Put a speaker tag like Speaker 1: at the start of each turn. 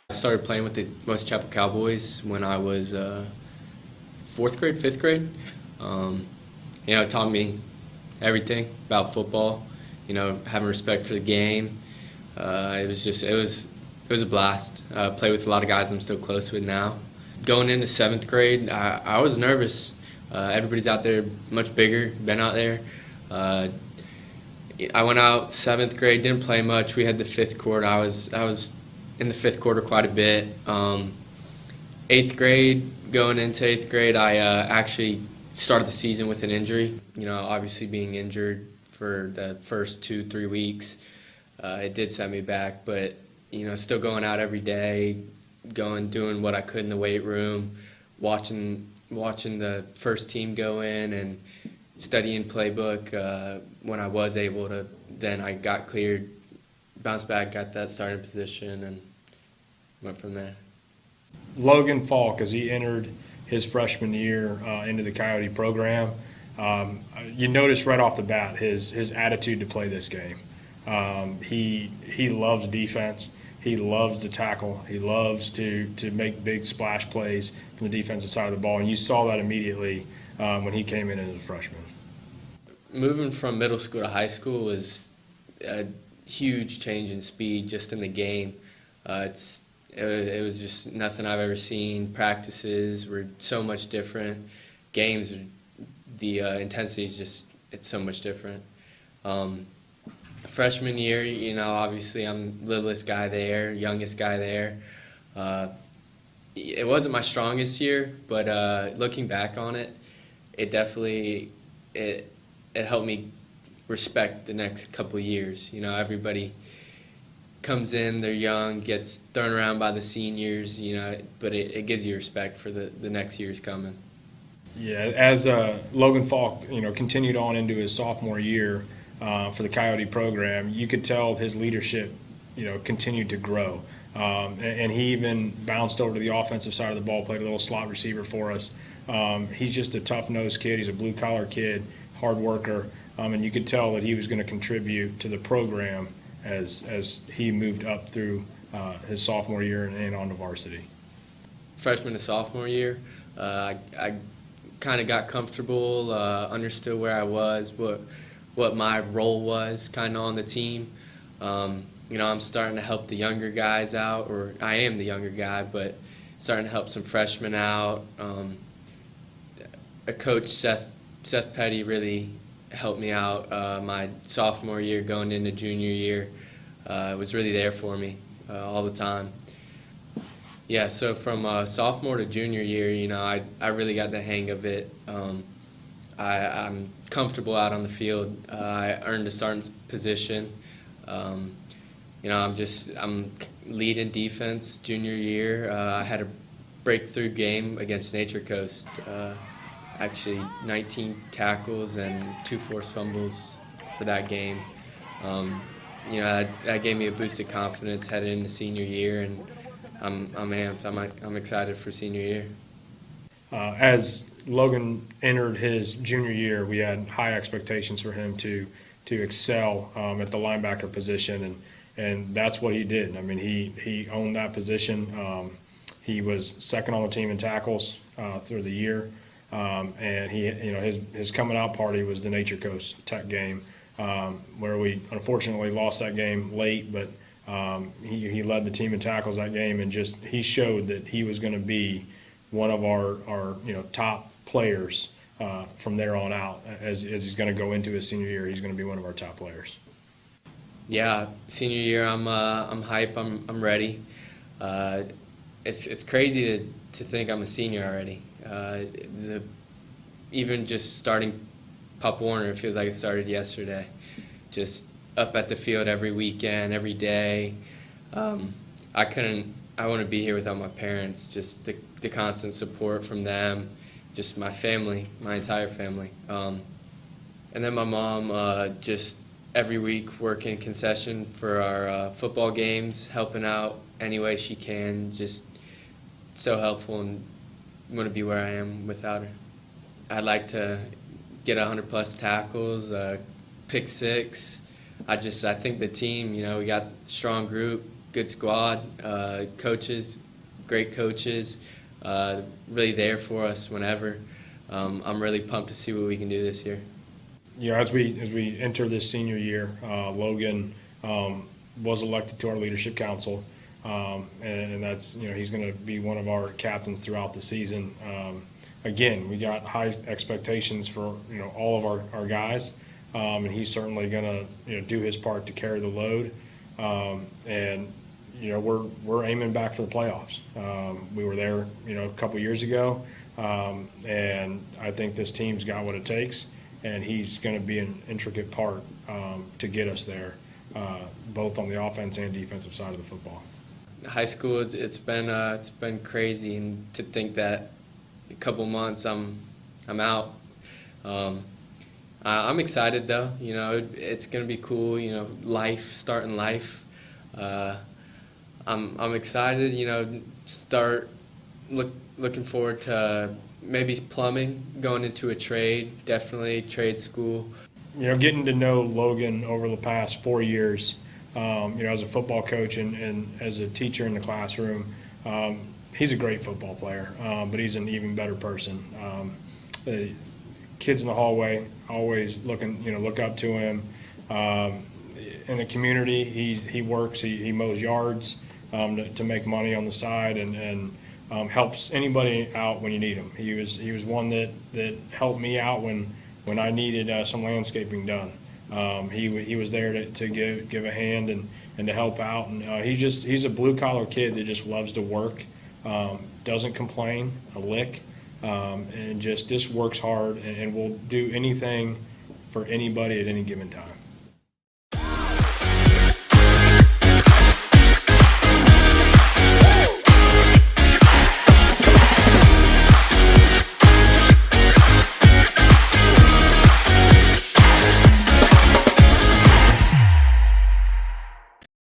Speaker 1: I started playing with the West Chapel Cowboys when I was fourth grade, fifth grade. It taught me everything about football. Having respect for the game. It was a blast. Play with a lot of guys I'm still close with now. Going into seventh grade, I was nervous. Everybody's out there much bigger, been out there. I went out seventh grade, didn't play much. We had the fifth quarter. I was in the fifth quarter quite a bit. Eighth grade, going into eighth grade, I actually started the season with an injury. Obviously being injured for the first 2-3 weeks, it did set me back. But still going out every day, doing what I could in the weight room, watching the first team go in and studying playbook. When I was able to, then I got cleared, bounced back, got that starting position, and went from there.
Speaker 2: Logan Falk, as he entered his freshman year into the Coyote program, you notice right off the bat his attitude to play this game. He loves defense. He loves to tackle. He loves to make big splash plays from the defensive side of the ball, and you saw that immediately when he came in as a freshman.
Speaker 1: Moving from middle school to high school was a huge change in speed just in the game. It was just nothing I've ever seen. Practices were so much different. Games, the intensity is it's so much different. Freshman year, obviously I'm littlest guy there, youngest guy there. It wasn't my strongest year, but looking back on it, it definitely it helped me respect the next couple of years. Everybody comes in, they're young, gets thrown around by the seniors, but it gives you respect for the next years coming.
Speaker 2: Yeah, as Logan Falk, continued on into his sophomore year for the Coyote program, you could tell his leadership, continued to grow. And he even bounced over to the offensive side of the ball, played a little slot receiver for us. He's just a tough-nosed kid. He's a blue-collar kid, hard worker, and you could tell that he was going to contribute to the program as he moved up through his sophomore year and on to varsity.
Speaker 1: Freshman to sophomore year, I kind of got comfortable, understood where I was, what my role was kind of on the team. I'm starting to help the younger guys out, or I am the younger guy, but starting to help some freshmen out. A coach, Seth Petty, really helped me out my sophomore year going into junior year. Was really there for me all the time. Yeah, so from sophomore to junior year, I really got the hang of it. I'm comfortable out on the field. I earned a starting position. I'm leading defense junior year. I had a breakthrough game against Nature Coast. Actually 19 tackles and 2 forced fumbles for that game. That gave me a boost of confidence headed into senior year, and I'm amped. I'm excited for senior year.
Speaker 2: As Logan entered his junior year, we had high expectations for him to excel at the linebacker position, and that's what he did. I mean, he owned that position. He was second on the team in tackles through the year. And his coming out party was the Nature Coast Tech game, where we unfortunately lost that game late, but he led the team in tackles that game, and he showed that he was going to be one of our top players from there on out. As he's going to go into his senior year, he's going to be one of our top players.
Speaker 1: Yeah, senior year, I'm hype. I'm ready. It's crazy to think I'm a senior already. Even just starting Pop Warner, it feels like it started yesterday. Just up at the field every weekend, every day. I want to be here without my parents. Just the constant support from them, just my family, my entire family. And then my mom, just every week working concession for our football games, helping out any way she can. Just so helpful, and want to be where I am without her. I'd like to get 100+ tackles, pick 6. I think the team, we got a strong group, good squad, coaches, great coaches, really there for us whenever. I'm really pumped to see what we can do this year.
Speaker 2: As we enter this senior year, Logan was elected to our leadership council, and that's he's going to be one of our captains throughout the season. Again, we got high expectations for all of our guys, and he's certainly going to do his part to carry the load. And we're aiming back for the playoffs. We were there a couple years ago, and I think this team's got what it takes, and he's going to be an intricate part to get us there, both on the offense and defensive side of the football.
Speaker 1: High school, it's been crazy, and to think that a couple months I'm out. I'm excited though. It's gonna be cool. Starting life. I'm excited. Looking forward to maybe plumbing, going into a trade. Definitely trade school.
Speaker 2: Getting to know Logan over the past 4 years, as a football coach and as a teacher in the classroom, he's a great football player, but he's an even better person. The kids in the hallway always look up to him. In the community, he works, he mows yards to make money on the side, and helps anybody out when you need him. He was one that helped me out when I needed some landscaping done. He was there to give a hand and to help out, and he's a blue collar kid that just loves to work, doesn't complain a lick, and just works hard and will do anything for anybody at any given time.